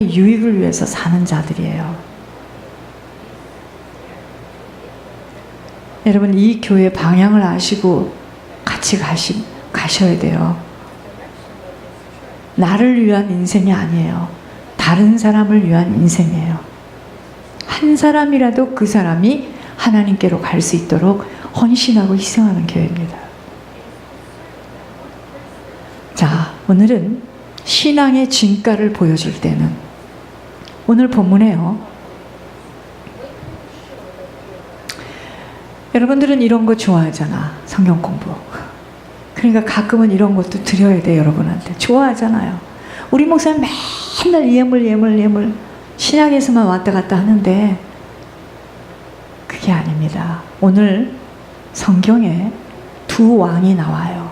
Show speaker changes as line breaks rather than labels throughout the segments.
유익을 위해서 사는 자들이에요. 여러분, 이 교회 방향을 아시고 같이 가셔야 돼요. 나를 위한 인생이 아니에요. 다른 사람을 위한 인생이에요. 한 사람이라도 그 사람이 하나님께로 갈 수 있도록 헌신하고 희생하는 교회입니다. 자, 오늘은 신앙의 진가를 보여줄 때는 오늘 본문에요. 여러분들은 이런 거 좋아하잖아. 성경 공부. 그러니까 가끔은 이런 것도 드려야 돼. 여러분한테. 좋아하잖아요. 우리 목사님 맨날 예물 신약에서만 왔다 갔다 하는데 그게 아닙니다. 오늘 성경에 두 왕이 나와요.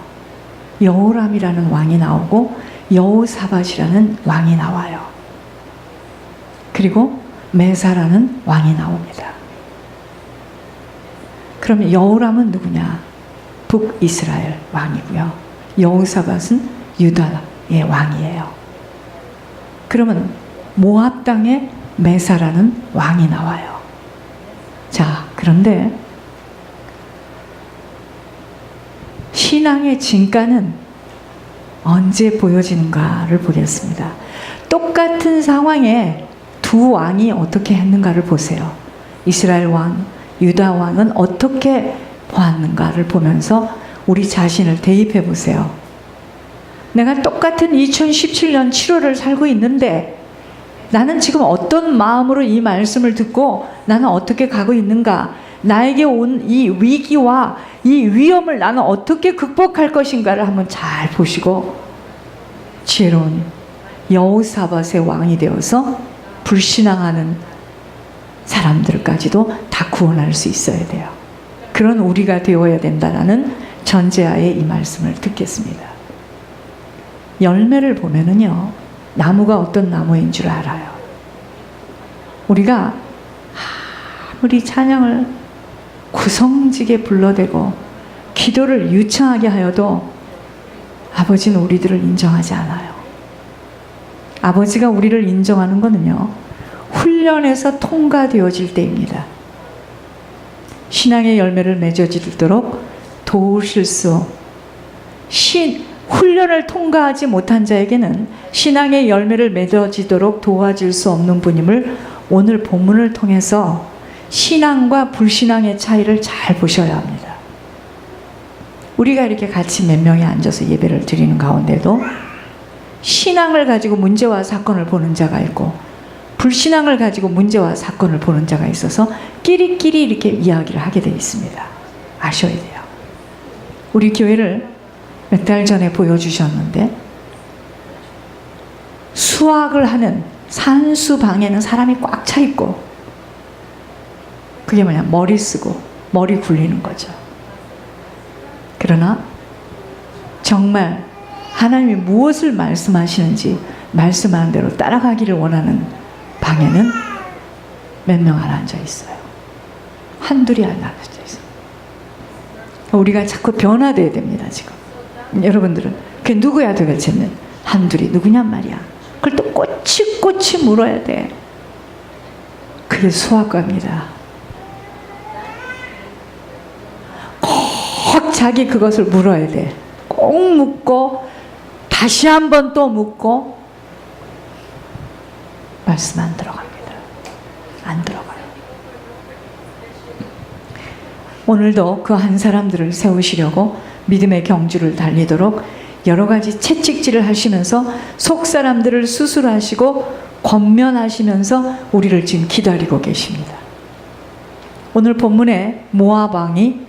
여호람이라는 왕이 나오고 여호사밧이라는 왕이 나와요. 그리고 메사라는 왕이 나옵니다. 그러면 여호람은 누구냐? 북이스라엘 왕이고요. 여호사밧은 유다의 왕이에요. 그러면 모압 땅에 메사라는 왕이 나와요. 자, 그런데 신앙의 진가는 언제 보여지는가를 보겠습니다. 똑같은 상황에 두 왕이 어떻게 했는가를 보세요. 이스라엘 왕, 유다 왕은 어떻게 보았는가를 보면서 우리 자신을 대입해 보세요. 내가 똑같은 2017년 7월을 살고 있는데 나는 지금 어떤 마음으로 이 말씀을 듣고 나는 어떻게 가고 있는가? 나에게 온 이 위기와 이 위험을 나는 어떻게 극복할 것인가를 한번 잘 보시고 지혜로운 여호사밧의 왕이 되어서 불신앙하는 사람들까지도 다 구원할 수 있어야 돼요. 그런 우리가 되어야 된다는 전제하에 이 말씀을 듣겠습니다. 열매를 보면은요, 나무가 어떤 나무인 줄 알아요. 우리가 아무리 찬양을 구성지게 불러대고 기도를 유창하게 하여도 아버지는 우리들을 인정하지 않아요. 아버지가 우리를 인정하는 것은요, 훈련에서 통과되어질 때입니다. 신앙의 열매를 맺어지도록 도우실 훈련을 통과하지 못한 자에게는 신앙의 열매를 맺어지도록 도와줄 수 없는 분임을 오늘 본문을 통해서 신앙과 불신앙의 차이를 잘 보셔야 합니다. 우리가 이렇게 같이 몇 명이 앉아서 예배를 드리는 가운데도 신앙을 가지고 문제와 사건을 보는 자가 있고 불신앙을 가지고 문제와 사건을 보는 자가 있어서 끼리끼리 이렇게 이야기를 하게 되어 있습니다. 아셔야 돼요. 우리 교회를 몇 달 전에 보여주셨는데 수학을 하는 산수방에는 사람이 꽉 차 있고 그게 뭐냐? 머리 쓰고 머리 굴리는 거죠. 그러나 정말 하나님이 무엇을 말씀하시는지 말씀하는 대로 따라가기를 원하는 방에는 몇 명 안 앉아 있어요. 한둘이 안 앉아 있어요. 우리가 자꾸 변화돼야 됩니다. 지금 여러분들은 그게 누구야 도대체는? 한둘이 누구냔 말이야. 그걸 또 꼬치꼬치 물어야 돼. 그게 수학과입니다. 꼭 자기 그것을 물어야 돼. 꼭 묻고 다시 한번 또 묻고 말씀 안 들어갑니다. 안 들어가요. 오늘도 그 한 사람들을 세우시려고 믿음의 경주를 달리도록 여러 가지 채찍질을 하시면서 속 사람들을 수술하시고 권면하시면서 우리를 지금 기다리고 계십니다. 오늘 본문에 모압 왕이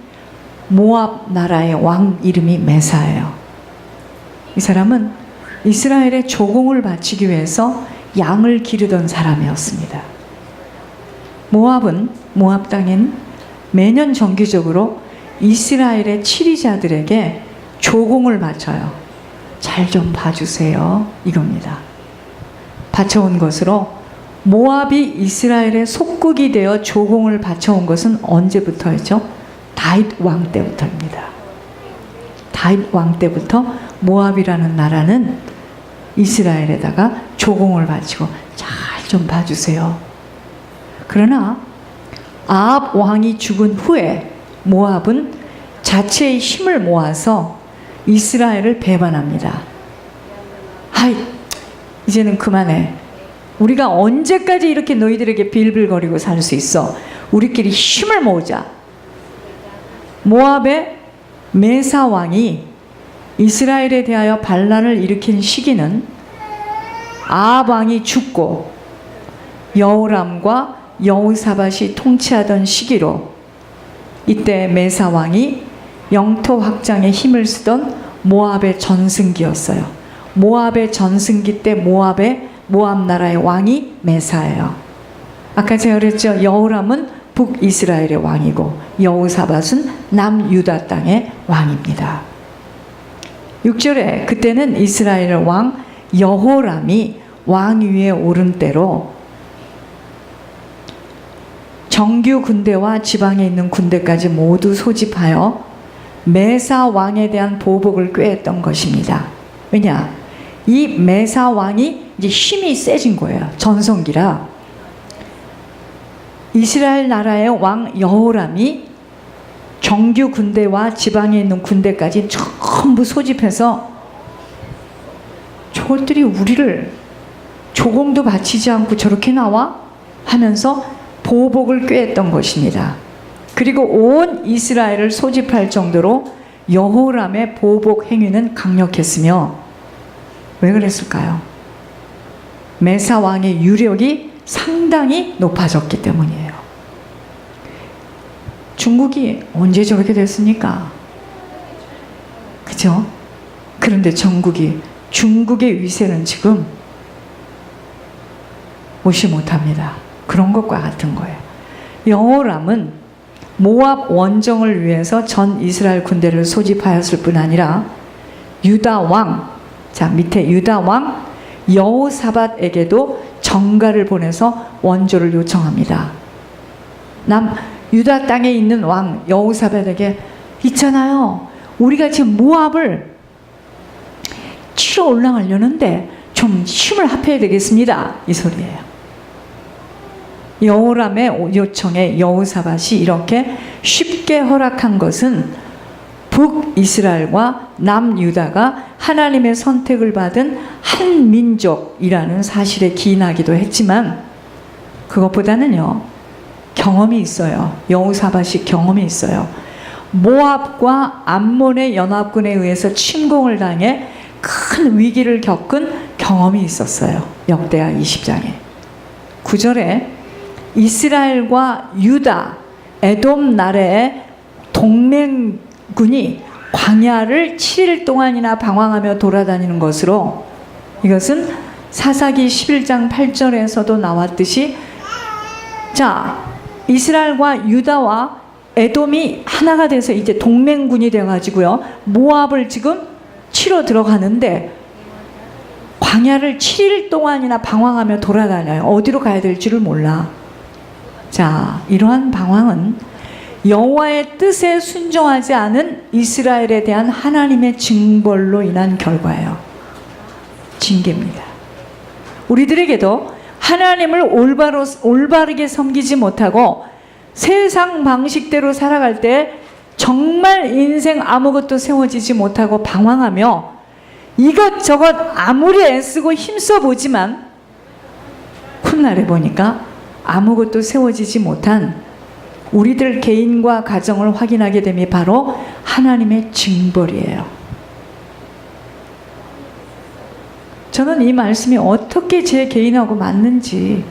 모압 나라의 왕 이름이 메사예요. 이 사람은 이스라엘의 조공을 바치기 위해서 양을 기르던 사람이었습니다. 모압 땅엔 매년 정기적으로 이스라엘의 치리자들에게 조공을 바쳐요. 잘 좀 봐주세요. 이겁니다. 바쳐온 것으로 모압이 이스라엘의 속국이 되어 조공을 바쳐온 것은 언제부터였죠? 다윗 왕 때부터입니다. 다윗 왕 때부터 모압이라는 나라는 이스라엘에다가 조공을 바치고 잘 좀 봐주세요. 그러나 아합 왕이 죽은 후에 모압은 자체의 힘을 모아서 이스라엘을 배반합니다. 아이, 이제는 그만해. 우리가 언제까지 이렇게 너희들에게 빌빌거리고 살 수 있어? 우리끼리 힘을 모으자. 모압의 메사 왕이 이스라엘에 대하여 반란을 일으킨 시기는 아합 왕이 죽고 여호람과 여호사밧이 통치하던 시기로, 이때 메사 왕이 영토 확장에 힘을 쓰던 모압의 전승기였어요. 모압의 전승기 때 모압 나라의 왕이 메사예요. 아까 제가 그랬죠. 여호람은 북이스라엘의 왕이고 여호사밧은 남유다 땅의 왕입니다. 6절에 그때는 이스라엘 왕 여호람이 왕위에 오른 때로 정규 군대와 지방에 있는 군대까지 모두 소집하여 메사 왕에 대한 보복을 꾀했던 것입니다. 왜냐? 이 메사 왕이 이제 힘이 세진 거예요. 전성기라. 이스라엘 나라의 왕 여호람이 정규 군대와 지방에 있는 군대까지 전부 소집해서 저것들이 우리를 조공도 바치지 않고 저렇게 나와? 하면서 보복을 꾀했던 것입니다. 그리고 온 이스라엘을 소집할 정도로 여호람의 보복 행위는 강력했으며, 왜 그랬을까요? 메사 왕의 유력이 상당히 높아졌기 때문이에요. 중국이 언제 저렇게 됐습니까? 그죠? 그런데 중국의 위세는 지금 무시 못합니다. 그런 것과 같은 거예요. 여호람은 모압 원정을 위해서 전 이스라엘 군대를 소집하였을 뿐 아니라 유다 왕, 자 밑에 유다 왕 여호사밧에게도 정가를 보내서 원조를 요청합니다. 유다 땅에 있는 왕 여호사밧에게, 있잖아요, 우리가 지금 모압을 치러 올라가려는데 좀 힘을 합해야 되겠습니다. 이 소리예요. 여호람의 요청에 여호사밧이 이렇게 쉽게 허락한 것은 북이스라엘과 남유다가 하나님의 선택을 받은 한 민족이라는 사실에 기인하기도 했지만, 그것보다는요, 경험이 있어요. 여호사밧이 경험이 있어요. 모압과 암몬의 연합군에 의해서 침공을 당해 큰 위기를 겪은 경험이 있었어요. 역대하 20장에 9절에 이스라엘과 유다, 에돔 나라의 동맹군이 광야를 7일 동안이나 방황하며 돌아다니는 것으로, 이것은 사사기 11장 8절에서도 나왔듯이, 자, 이스라엘과 유다와 에돔이 하나가 돼서 이제 동맹군이 돼가지고요, 모압을 지금 치러 들어가는데 광야를 7일 동안이나 방황하며 돌아다녀요. 어디로 가야 될지를 몰라. 자, 이러한 방황은 여호와의 뜻에 순종하지 않은 이스라엘에 대한 하나님의 징벌로 인한 결과예요. 징계입니다. 우리들에게도 하나님을 올바르게 섬기지 못하고 세상 방식대로 살아갈 때 정말 인생 아무것도 세워지지 못하고 방황하며 이것저것 아무리 애쓰고 힘써 보지만 훗날에 보니까 아무것도 세워지지 못한 우리들 개인과 가정을 확인하게 됨이 바로 하나님의 징벌이에요. 저는 이 말씀이 어떻게 제 개인하고 맞는지,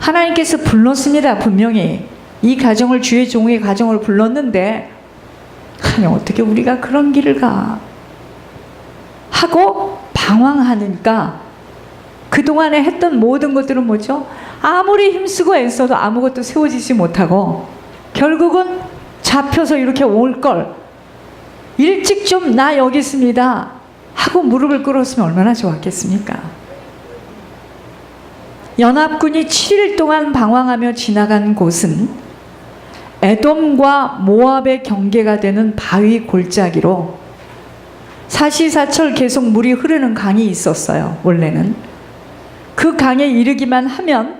하나님께서 불렀습니다. 분명히 이 가정을 주의 종의 가정을 불렀는데, 아니 어떻게 우리가 그런 길을 가 하고 방황하니까 그동안에 했던 모든 것들은 뭐죠? 아무리 힘쓰고 애써도 아무것도 세워지지 못하고 결국은 잡혀서 이렇게 올 걸 일찍 좀 나 여기 있습니다 하고 무릎을 꿇었으면 얼마나 좋았겠습니까? 연합군이 7일 동안 방황하며 지나간 곳은 에돔과 모압의 경계가 되는 바위 골짜기로 사시사철 계속 물이 흐르는 강이 있었어요. 원래는 그 강에 이르기만 하면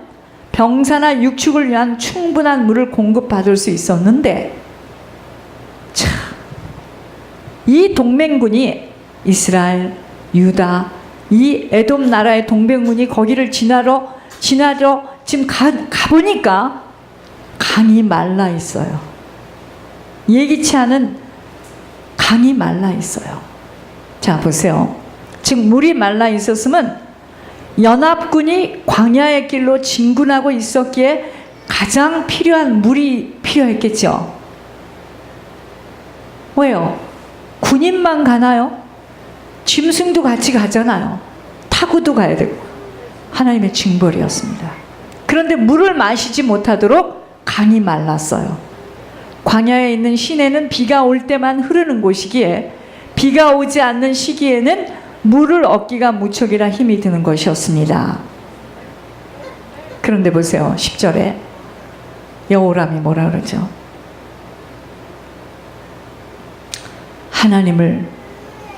병사나 육축을 위한 충분한 물을 공급받을 수 있었는데, 참, 이 동맹군이 이스라엘, 유다, 이 에돔 나라의 동맹군이 거기를 지나러 지금 가보니까 강이 말라 있어요. 예기치 않은 강이 말라 있어요. 자, 보세요. 지금 물이 말라 있었으면 연합군이 광야의 길로 진군하고 있었기에 가장 필요한 물이 필요했겠죠. 왜요? 군인만 가나요? 짐승도 같이 가잖아요. 타고도 가야 되고. 하나님의 징벌이었습니다. 그런데 물을 마시지 못하도록 강이 말랐어요. 광야에 있는 시내는 비가 올 때만 흐르는 곳이기에 비가 오지 않는 시기에는 물을 얻기가 무척이나 힘이 드는 것이었습니다. 그런데 보세요. 10절에 여호람이 뭐라 그러죠? 하나님을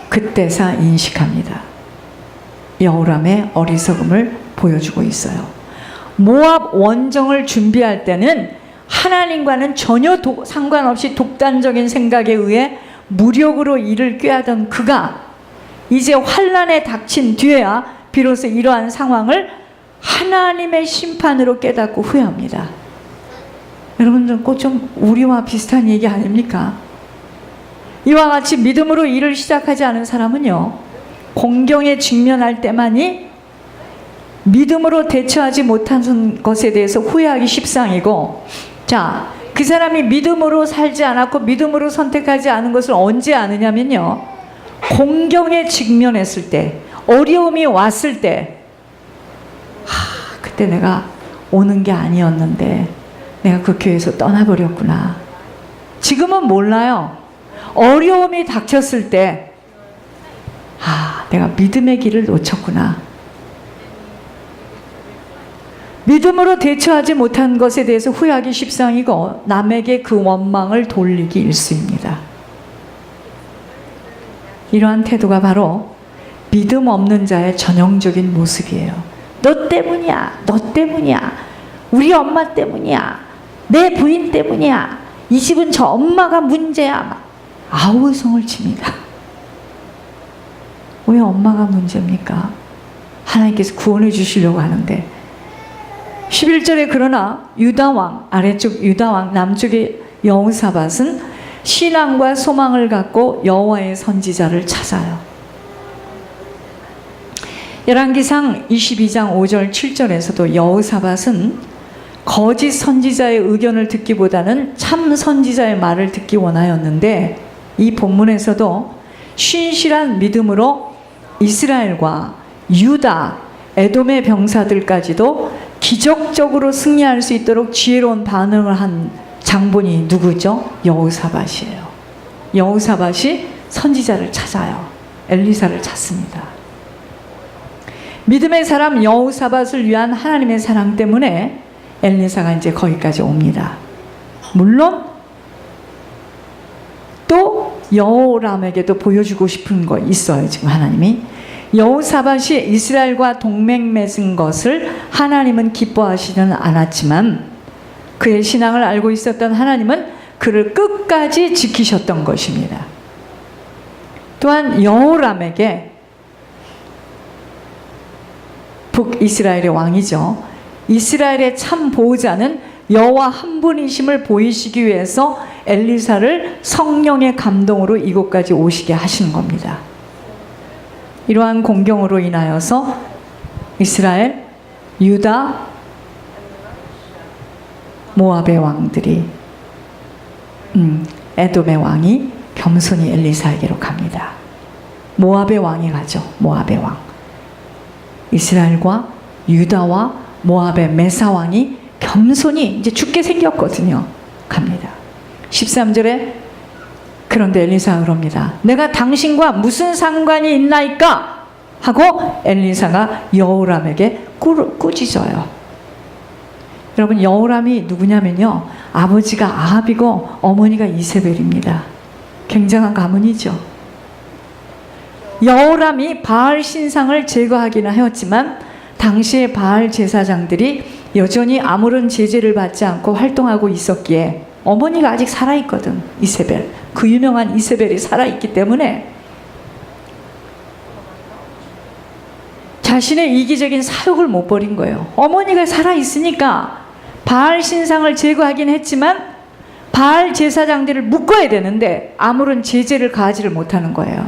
그때서 인식합니다. 여호람의 어리석음을 보여주고 있어요. 모압 원정을 준비할 때는 하나님과는 전혀 상관없이 독단적인 생각에 의해 무력으로 이를 꾀하던 그가 이제 환난에 닥친 뒤에야 비로소 이러한 상황을 하나님의 심판으로 깨닫고 후회합니다. 여러분들 꼭 좀 우리와 비슷한 얘기 아닙니까? 이와 같이 믿음으로 일을 시작하지 않은 사람은요, 공경에 직면할 때만이 믿음으로 대처하지 못한 것에 대해서 후회하기 십상이고, 자, 그 사람이 믿음으로 살지 않았고 믿음으로 선택하지 않은 것을 언제 아느냐면요, 공경에 직면했을 때, 어려움이 왔을 때, 그때 내가 오는 게 아니었는데 내가 그 교회에서 떠나버렸구나. 지금은 몰라요. 어려움이 닥쳤을 때, 내가 믿음의 길을 놓쳤구나. 믿음으로 대처하지 못한 것에 대해서 후회하기 십상이고 남에게 그 원망을 돌리기 일쑤입니다. 이러한 태도가 바로 믿음 없는 자의 전형적인 모습이에요. 너 때문이야. 너 때문이야. 우리 엄마 때문이야. 내 부인 때문이야. 이 집은 저 엄마가 문제야. 아우성을 칩니다. 왜 엄마가 문제입니까? 하나님께서 구원해 주시려고 하는데. 11절에 그러나 유다왕, 아래쪽 유다왕, 남쪽의 여호사밧은 신앙과 소망을 갖고 여호와의 선지자를 찾아요. 열왕기상 22장 5절 7절에서도 여호사밧은 거짓 선지자의 의견을 듣기보다는 참 선지자의 말을 듣기 원하였는데, 이 본문에서도 신실한 믿음으로 이스라엘과 유다, 에돔의 병사들까지도 기적적으로 승리할 수 있도록 지혜로운 반응을 한 장본이 누구죠? 여호사밧이에요. 여호사밧이 선지자를 찾아요. 엘리사를 찾습니다. 믿음의 사람 여호사밧을 위한 하나님의 사랑 때문에 엘리사가 이제 거기까지 옵니다. 물론 또 여호람에게도 보여주고 싶은 거 있어요. 지금 하나님이 여호사밧이 이스라엘과 동맹 맺은 것을 하나님은 기뻐하시지는 않았지만 그의 신앙을 알고 있었던 하나님은 그를 끝까지 지키셨던 것입니다. 또한 여호람에게, 북이스라엘의 왕이죠, 이스라엘의 참 보호자는 여호와 한 분이심을 보이시기 위해서 엘리사를 성령의 감동으로 이곳까지 오시게 하시는 겁니다. 이러한 공경으로 인하여서 이스라엘, 유다, 모압의 왕들이, 에돔의 왕이 겸손히 엘리사에게로 갑니다. 모압의 왕이 가죠. 모압의 왕. 이스라엘과 유다와 모압의 메사 왕이 겸손히 이제 죽게 생겼거든요. 갑니다. 13절에 그런데 엘리사가 그럽니다. 내가 당신과 무슨 상관이 있나이까? 하고 엘리사가 여호람에게 꾸짖어요. 여러분, 여호람이 누구냐면요, 아버지가 아합이고 어머니가 이세벨입니다. 굉장한 가문이죠. 여호람이 바알 신상을 제거하기는 하였지만 당시의 바알 제사장들이 여전히 아무런 제재를 받지 않고 활동하고 있었기에 어머니가 아직 살아있거든. 이세벨, 그 유명한 이세벨이 살아있기 때문에 자신의 이기적인 사욕을 못 버린 거예요. 어머니가 살아있으니까 바알 신상을 제거하긴 했지만 바알 제사장들을 묶어야 되는데 아무런 제재를 가하지를 못하는 거예요.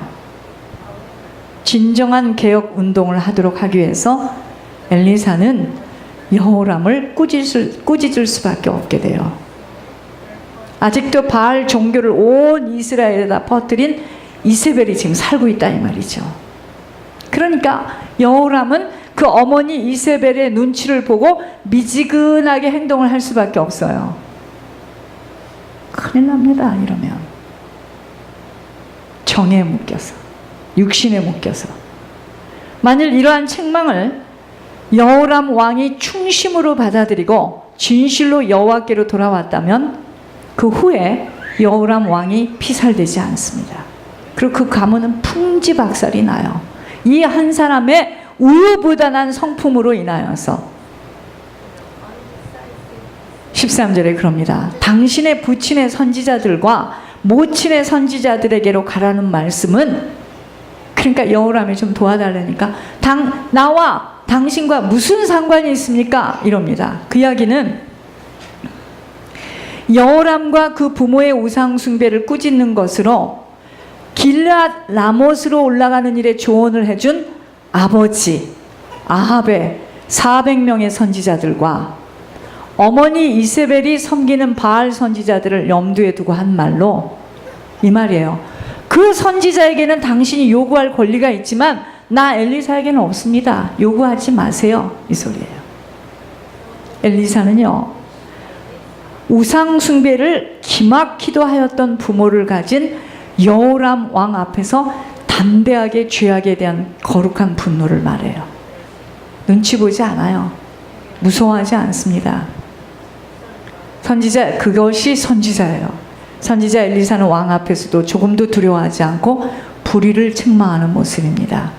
진정한 개혁 운동을 하도록 하기 위해서 엘리사는 여호람을 꾸짖을 수밖에 없게 돼요. 아직도 바알 종교를 온 이스라엘에다 퍼뜨린 이세벨이 지금 살고 있다 이 말이죠. 그러니까 여호람은 그 어머니 이세벨의 눈치를 보고 미지근하게 행동을 할 수밖에 없어요. 큰일 납니다. 이러면 정에 묶여서, 육신에 묶여서. 만일 이러한 책망을 여호람 왕이 충심으로 받아들이고 진실로 여호와께로 돌아왔다면 그 후에 여호람 왕이 피살되지 않습니다. 그리고 그 가문은 풍지박살이 나요. 이 한 사람의 우유부단한 성품으로 인하여서. 13절에 그럽니다. 당신의 부친의 선지자들과 모친의 선지자들에게로 가라는 말씀은, 그러니까 여호람이 좀 도와달라니까 나와 당신과 무슨 상관이 있습니까? 이럽니다. 그 이야기는 여호람과 그 부모의 우상 숭배를 꾸짖는 것으로 길앗 라못으로 올라가는 일에 조언을 해준 아버지 아합의 400명의 선지자들과 어머니 이세벨이 섬기는 바알 선지자들을 염두에 두고 한 말로 이 말이에요. 그 선지자에게는 당신이 요구할 권리가 있지만 나 엘리사에게는 없습니다. 요구하지 마세요. 이 소리예요. 엘리사는요, 우상 숭배를 기막히도 하였던 부모를 가진 여호람 왕 앞에서 담대하게 죄악에 대한 거룩한 분노를 말해요. 눈치 보지 않아요. 무서워하지 않습니다. 그것이 선지자예요. 선지자 엘리사는 왕 앞에서도 조금도 두려워하지 않고 불의를 책망하는 모습입니다.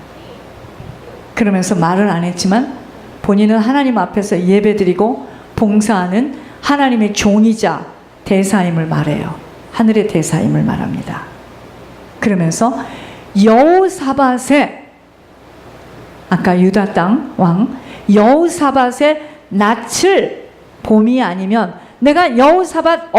그러면서 말을 안 했지만 본인은 하나님 앞에서 예배드리고 봉사하는 하나님의 종이자 대사임을 말해요. 하늘의 대사임을 말합니다. 그러면서 여호사밧의, 아까 유다 땅 왕 여호사밧의 낯을 봄이 아니면, 내가 여호사밧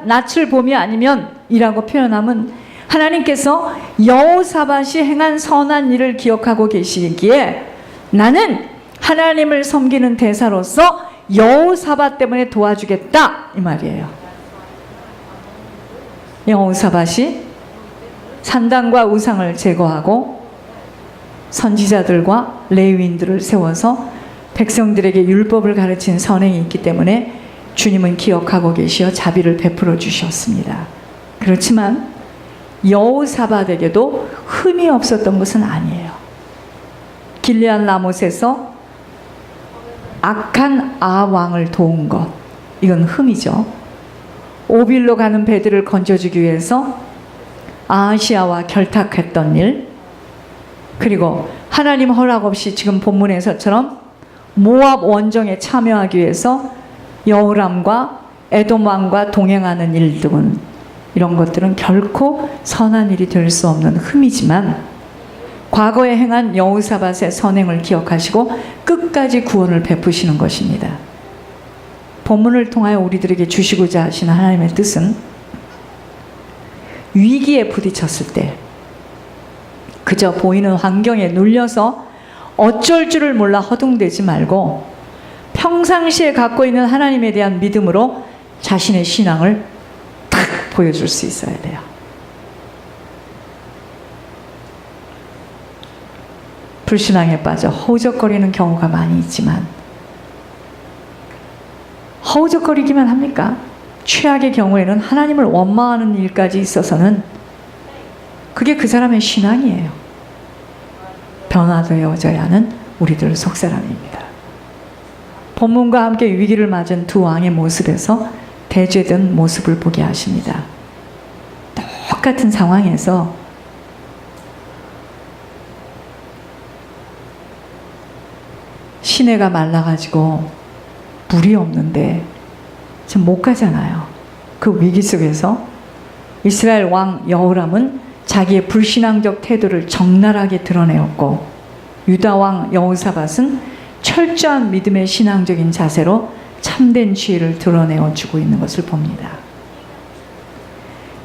낯을 봄이 아니면 이라고 표현하면 하나님께서 여호사밧이 행한 선한 일을 기억하고 계시기에 나는 하나님을 섬기는 대사로서 여호사밧 때문에 도와주겠다 이 말이에요. 여호사밧이 산당과 우상을 제거하고 선지자들과 레위인들을 세워서 백성들에게 율법을 가르친 선행이 있기 때문에 주님은 기억하고 계시어 자비를 베풀어 주셨습니다. 그렇지만 여호사밧에게도 흠이 없었던 것은 아니에요. 길앗 라못에서 악한 아왕을 도운 것, 이건 흠이죠. 오빌로 가는 배들을 건져주기 위해서 아하시아와 결탁했던 일, 그리고 하나님 허락 없이 지금 본문에서처럼 모압 원정에 참여하기 위해서 여호람과 에돔 왕과 동행하는 일 등은, 이런 것들은 결코 선한 일이 될 수 없는 흠이지만 과거에 행한 여호사밧의 선행을 기억하시고 끝까지 구원을 베푸시는 것입니다. 본문을 통하여 우리들에게 주시고자 하시는 하나님의 뜻은 위기에 부딪혔을 때 그저 보이는 환경에 눌려서 어쩔 줄을 몰라 허둥대지 말고 평상시에 갖고 있는 하나님에 대한 믿음으로 자신의 신앙을 탁 보여줄 수 있어야 돼요. 불신앙에 빠져 허우적거리는 경우가 많이 있지만 허우적거리기만 합니까? 최악의 경우에는 하나님을 원망하는 일까지 있어서는 그게 그 사람의 신앙이에요. 변화되어져야 하는 우리들 속사람입니다. 본문과 함께 위기를 맞은 두 왕의 모습에서 대죄된 모습을 보게 하십니다. 똑같은 상황에서 시내가 말라가지고 물이 없는데 지금 못 가잖아요. 그 위기 속에서 이스라엘 왕 여호람은 자기의 불신앙적 태도를 적나라하게 드러내었고, 유다 왕 여호사밧은 철저한 믿음의 신앙적인 자세로 참된 지혜를 드러내어 주고 있는 것을 봅니다.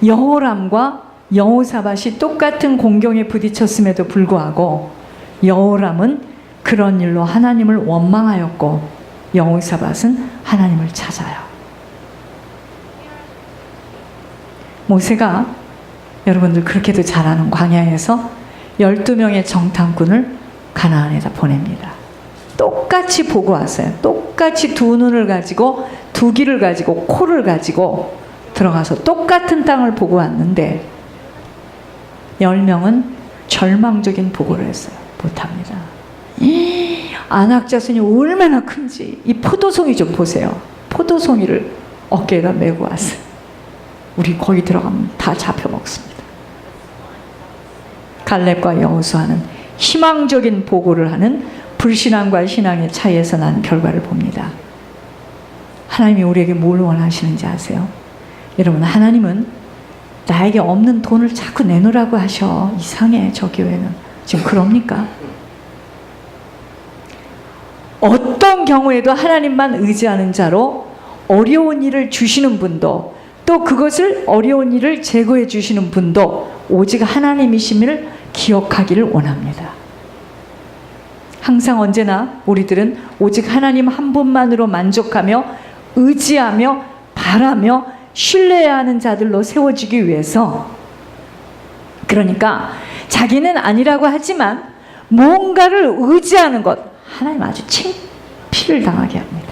여호람과 여호사밧이 똑같은 공경에 부딪혔음에도 불구하고 여호람은 그런 일로 하나님을 원망하였고, 여호사밧은 하나님을 찾아요. 모세가 여러분들 그렇게도 잘 아는 광야에서 12명의 정탐꾼을 가나안에다 보냅니다. 똑같이 보고 왔어요. 똑같이 두 눈을 가지고, 두 귀를 가지고, 코를 가지고 들어가서 똑같은 땅을 보고 왔는데 10명은 절망적인 보고를 했어요. 못합니다. 아낙 자손이 얼마나 큰지 이 포도송이 좀 보세요. 포도송이를 어깨에다 메고 왔어요. 우리 거기 들어가면 다 잡혀먹습니다. 갈렙과 여호수아는 희망적인 보고를 하는 불신앙과 신앙의 차이에서 난 결과를 봅니다. 하나님이 우리에게 뭘 원하시는지 아세요? 여러분, 하나님은 나에게 없는 돈을 자꾸 내놓으라고 하셔. 이상해, 저 교회는. 지금 그럽니까? 어떤 경우에도 하나님만 의지하는 자로 어려운 일을 주시는 분도, 또 그것을 어려운 일을 제거해 주시는 분도 오직 하나님이심을 기억하기를 원합니다. 항상 언제나 우리들은 오직 하나님 한 분만으로 만족하며 의지하며 바라며 신뢰해야 하는 자들로 세워지기 위해서, 그러니까 자기는 아니라고 하지만 뭔가를 의지하는 것, 하나님 아주 창피를 당하게 합니다.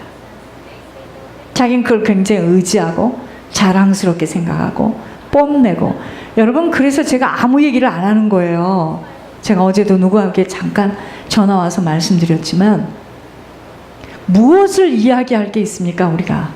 자기는 그걸 굉장히 의지하고 자랑스럽게 생각하고 뽐내고, 여러분, 그래서 제가 아무 얘기를 안 하는 거예요. 제가 어제도 누구에게 잠깐 전화 와서 말씀드렸지만, 무엇을 이야기할 게 있습니까? 우리가